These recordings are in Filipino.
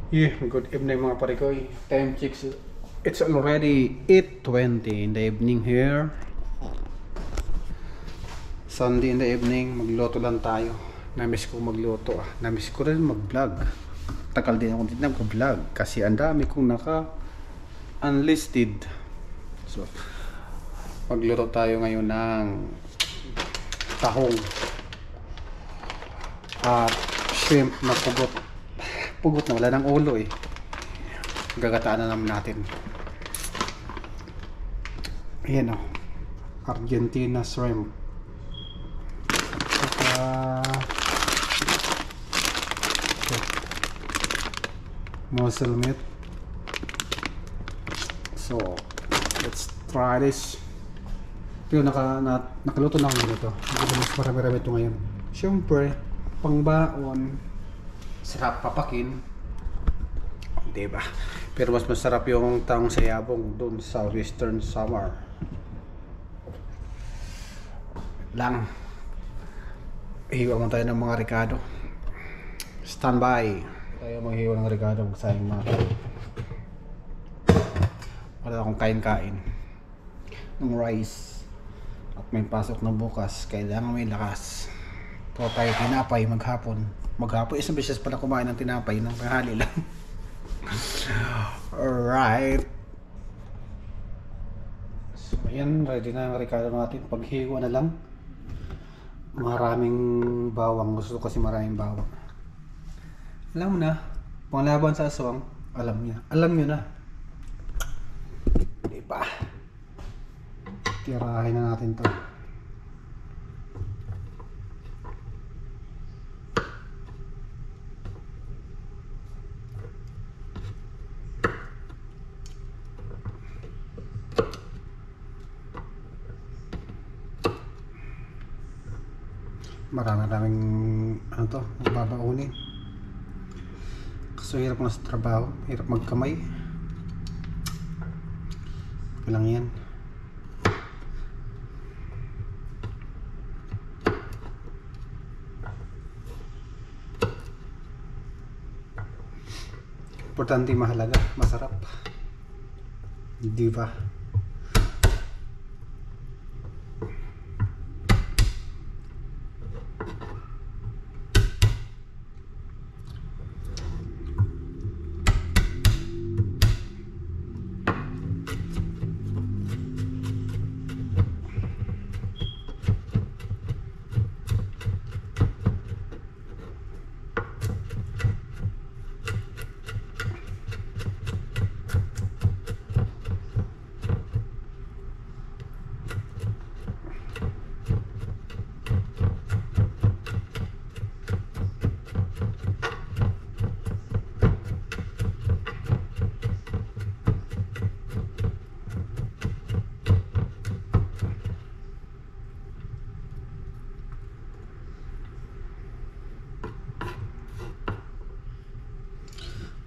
Yeah, good evening mga parikoy. Time checks. It's already 8:20 in the evening here. Sunday in the evening, magluto lang tayo. Namiss ko magluto ah. Namiss ko rin mag-vlog. Tagal din ako din nag-vlog kasi ang dami kong unlisted. So, magluto tayo ngayon ng tahong at shrimp na pugot na wala ng ulo eh. Gagataan na naman natin. Ayan o, Argentina shrimp saka mussel meat. So let's try this. Pero nakaluto na ako nito. Mas marami-rami ito ngayon. Siyempre pangbaon, sarap papakin, diba? Pero mas masarap yung taong sayabong dun sa Western Summer lang. Hiwa mo tayo ng mga ricado. Standby tayo maghiwa ng ricado. Magsayang mga wala akong kain-kain ng rice at may pasok na bukas, kailangan may lakas. So tayo tinapay maghapon. Isang beses pala kumain ng tinapay ng tanghali lang. Alright. So ayan, ready na ang ricado natin. Paghiwa na lang. Maraming bawang. Gusto ko kasi maraming bawang. Alam mo na, panglaban sa aswang, alam nyo na. Diba? Tirahin na natin to. Maraming ano to, babaunin. Kasi hirap na sa trabaho, hirap magkamay. Lang yan. Importante, mahalaga, masarap. Di ba?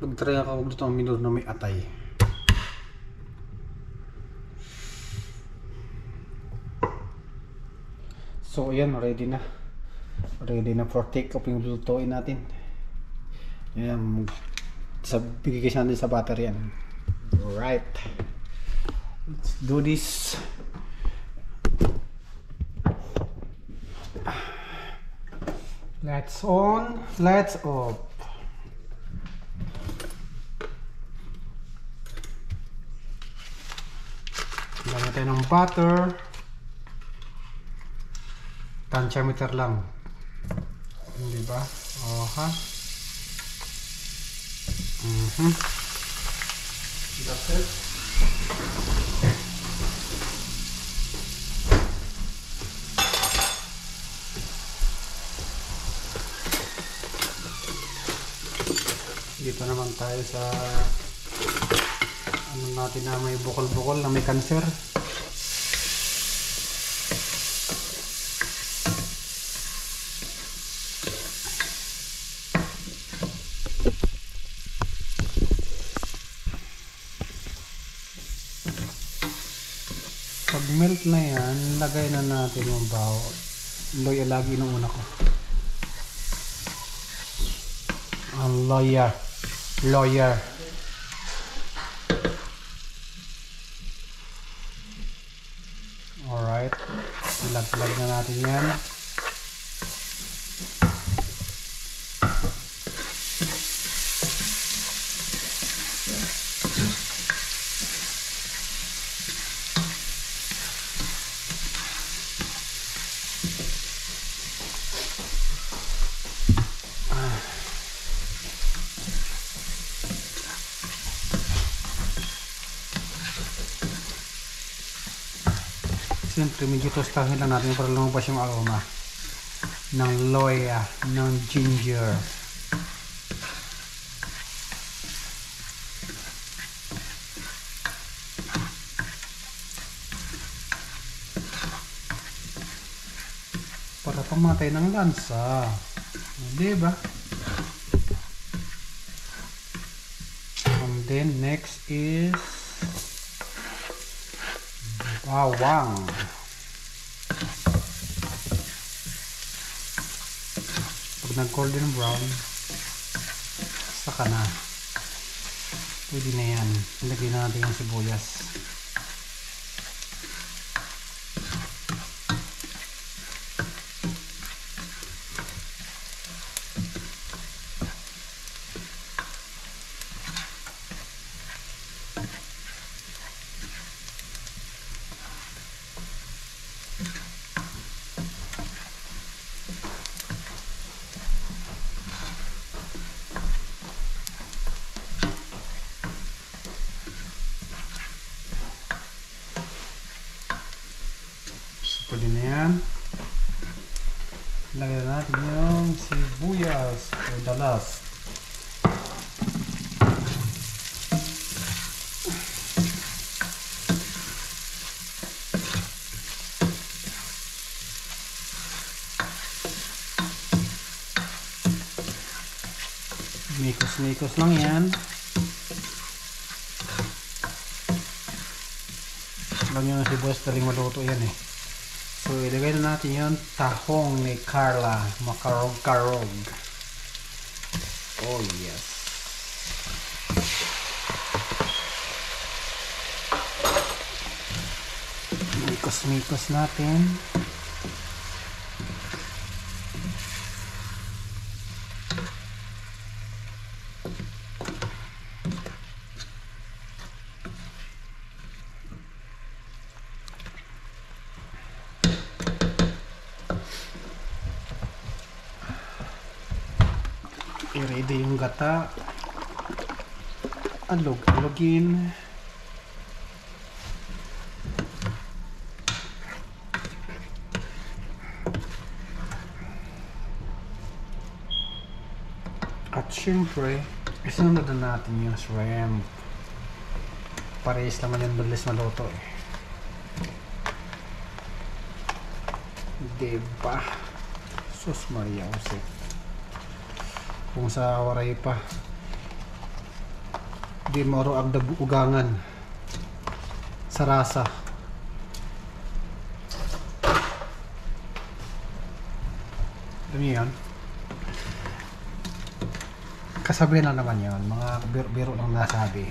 Nag-try ako magluto ng minor na may atay. So ayan, ready na. Ready na for take off yung lutuin natin. Ayan, bigay kasi natin sa battery yan. Alright, let's do this. Let's on, let's off. Lagyan tayo ng butter. Tantiameter lang. Diba? Oh, ha? That's it. Dito naman tayo sa ano natin na may bukol-bukol na may cancer. Pag melt na yan, lagay na natin yung bawang. Loya lagi nung una ko. Ang loya. lawyer. Alright. Ilag-lag na natin yan. Siyempre, medyo tostahin lang natin para lumabas yung aroma ng loya, ng ginger. Para pamatay ng lansa. Diba? And then, next is bawang. Pag nag-golden brown, saka na. Pwede na yan. Ilagay na natin yung sibuyas. Pwede na yan. Lagyan natin yung sibuyas for the last. Mikos-mikos lang yan. Alam nyo na sibuyas daling maluto yan eh. So, ilagay na natin yung tahong ni Carla. Makarog-karog. Oh, yes. Mikos-mikos natin. I-ready yung gata. Alog-alogin. At syempre, isunod na natin yung shrimp. Parehas naman yung bilis maluto eh. Diba? Sus Maria Jose. Kung sa waray pa di maro ang ugangan sa rasa. Ano yan? Kasabihan lang naman yun, mga biro lang nasabi.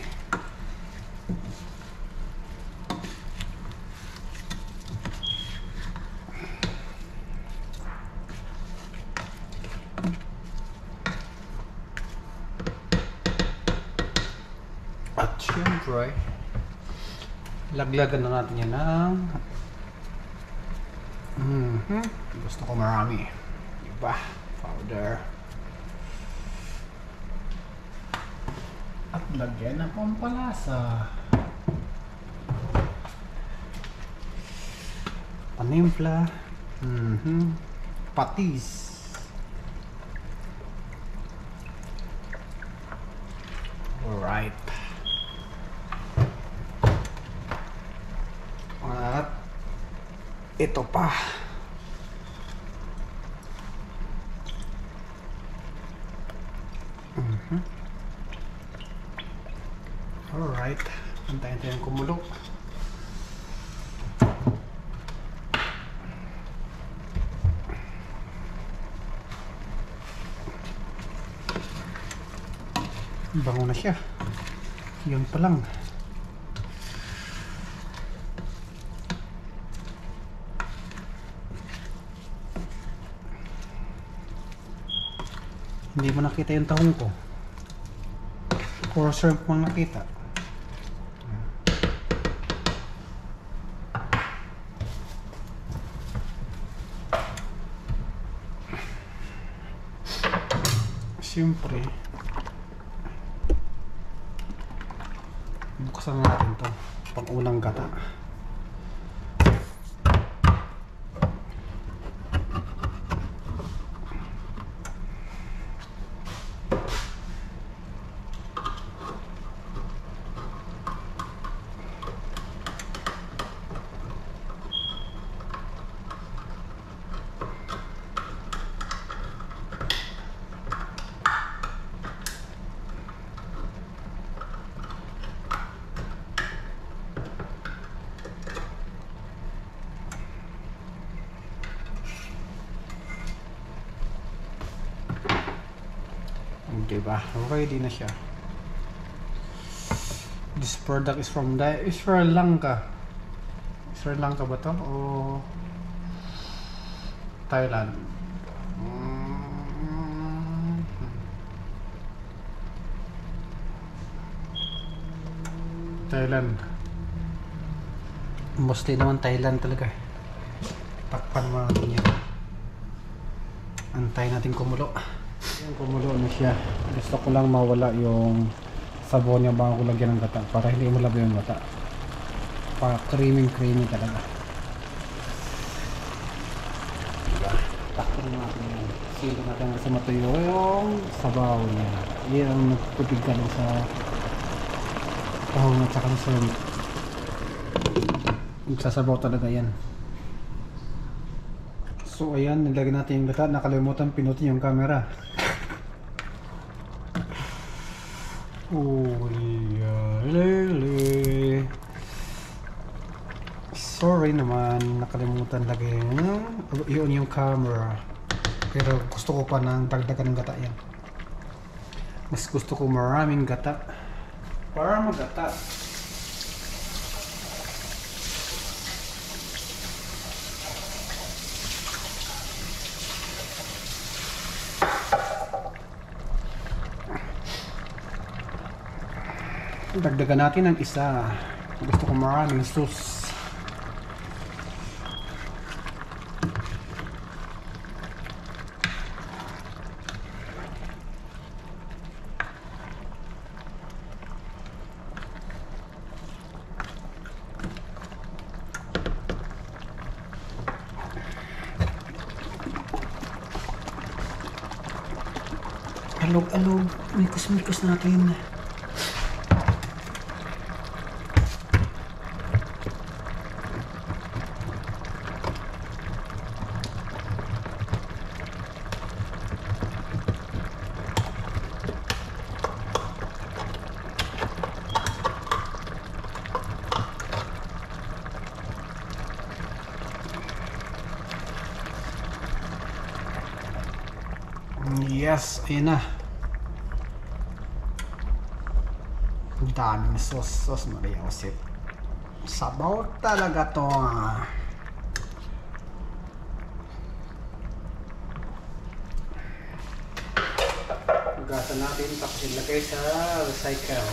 At syempre, laglagan na natin yan ng gusto ko marami, diba? Powder. At lagyan ng pampalasa. Panimpla. Patis. Alright. At ito pa. Alright. Antayin yung kumulo. Bango na siya. Yun pa lang. Hindi mo nakita yung tahong ko. Core shrimp mo nakita. Siyempre, buksan natin to pang unang gata. Diba? Ready na siya. This product is from Sri Lanka. Sri Lanka ba to? O Thailand? Thailand. Mostly naman Thailand talaga. Takpan mo natin yan. Antay natin kumulo. Yung kumulo na siya. Gusto ko lang mawala yung sabon niya bago ko lagyan ng gata para hindi malabo yung gata. Pa creamy talaga. Diba? Takpan natin yan. Silo natin sa matuyo yung sabaw niya. Yan ang nagtubig ka sa tahong at saka sa shrimp. Magsasabaw talaga yan. So ayan, nilagyan natin yung gata. Nakalimutan pinutin yung camera. Sorry naman, nakalimutan lagyan yun yung camera. Pero gusto ko pa nang dagdagan ng gata yan. Mas gusto ko maraming gata para magata. Dagdagan natin ng isa. Gusto ko maraming sauce. Alog-alog, mikos-mikos natin. Yes, ayun na. Ang daming sauce Maria Jose. Sabaw talaga to. Hugasan natin tapos ilagay sa recycle.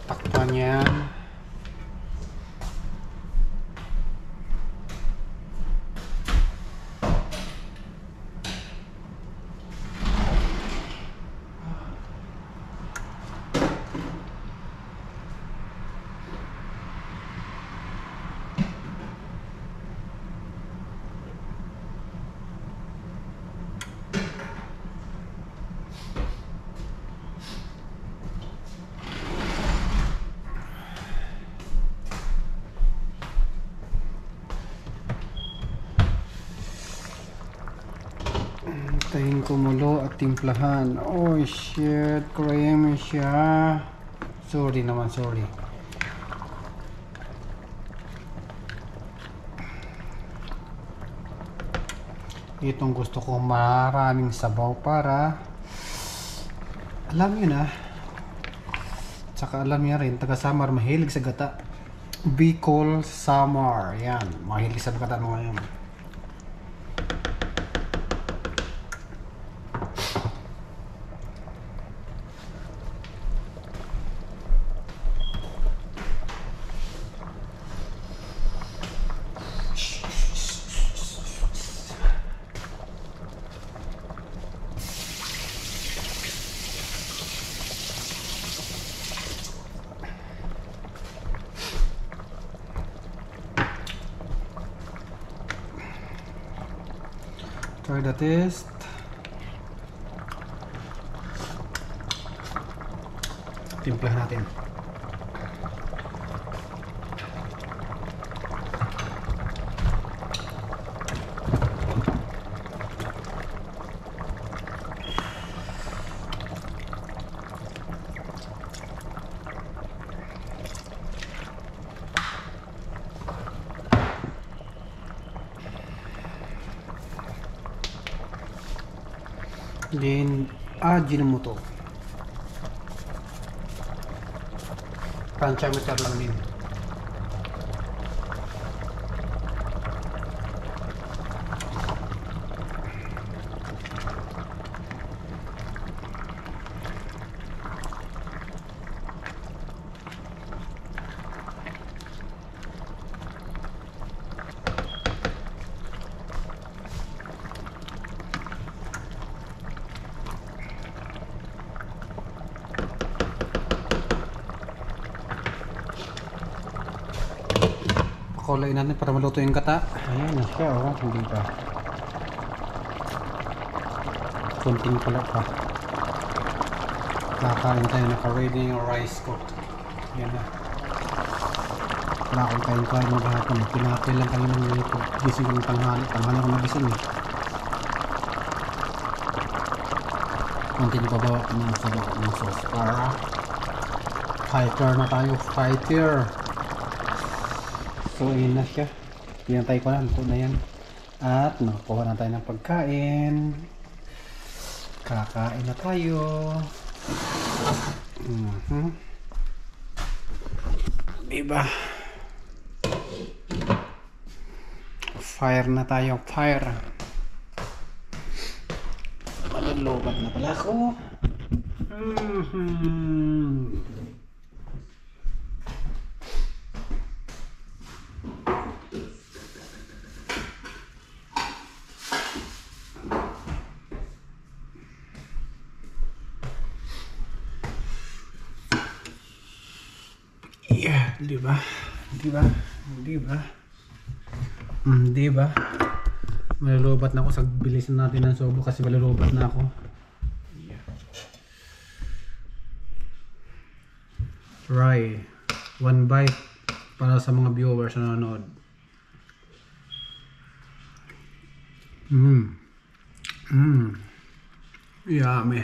Takpan yan. Tayin kumulo at timplahan. Oh shit, creamy siya. Sorry naman, sorry. Itong gusto ko maraming sabaw para alam nyo na. Tsaka alam nyo rin, taga Samar mahilig sa gata. Bicol Samar. Yan, mahilig sa gata mga yan. Try the taste. Timplahan natin. Then, Ajinomoto. Pancha masyado lang din. Pakulain natin para maluto yung gata. Ayan na siya, oh. Hindi pa. Kunting pala pa. Kakain tayo, naka-ready yung rice cook. Ayan na. Wala akong kain-kain maghapon. Pinapil lang kami ng gising ng tanghali. Tanghali ako nagising eh. Kunting pabawa ko ng sarap ng sauce para fighter na tayo. Fighter! So, yun na siya. Pinantay ko na. Luto na yan. At nakakuha na tayo ng pagkain. Kakain na tayo. Diba? Fire na tayo. Fire. Malulubat na pala ako. Yeah, di ba? Di ba? Di ba? Di ba? Malulubat na ako sa bilisan natin ng sobo kasi malulubat na ako. Yeah. Try. One bite para sa mga viewers na nanonood. Yummy.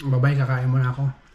Babay, kakain muna ako.